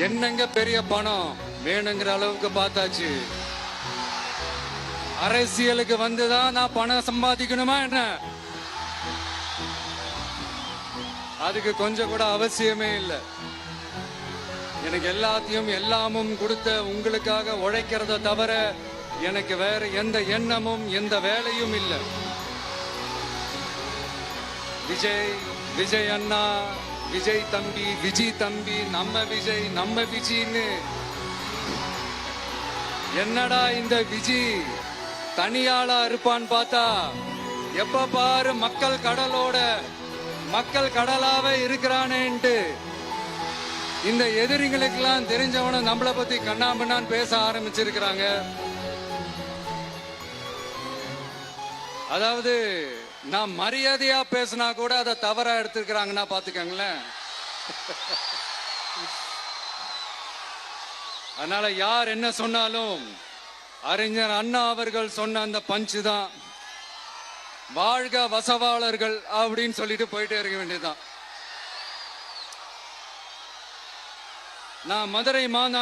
என்னங்க பெரிய பணம் வேணுங்கிற அளவுக்கு பார்த்தாச்சு. அரசியலுக்கு வந்துதான் நான் பணம் சம்பாதிக்கணுமா என்ன? அதுக்கு கொஞ்சம் கூட அவசியமே இல்லை. எனக்கு எல்லாத்தையும் எல்லாமும் கொடுத்த உங்களுக்காக உழைக்கிறத தவிர எனக்கு வேற எந்த எண்ணமும் எந்த வேலையும் இல்லை. விஜய், விஜய் அண்ணா, விஜய் தம்பி, விஜய் தம்பி, நம்ம விஜய், நம்ம விஜய்னு என்னடா இந்த விஜய் தனியாளா இருப்பான்னு பார்த்தா எப்ப பாரு மக்கள் கடலோட மக்கள் கடலாவே இருக்கிறானேன்ட்டு இந்த எதிரிகளுக்கெல்லாம் தெரிஞ்சவன நம்மளை பத்தி கண்ணாமண்ணான்னு பேச ஆரம்பிச்சிருக்கிறாங்க. அதாவது நான் மரியாதையா பேசினா கூட அதை தவறா எடுத்துக்கிறாங்கன்னா பாத்துக்கங்களேன். அதனால யார் என்ன சொன்னாலும் அறிஞர் அண்ணா அவர்கள் சொன்ன அந்த பஞ்சு தான், வாழ்க வசவாளர்கள் அப்படின்னு சொல்லிட்டு போயிட்டே இருக்க வேண்டியதுதான். நான் மதுரை மாநாடு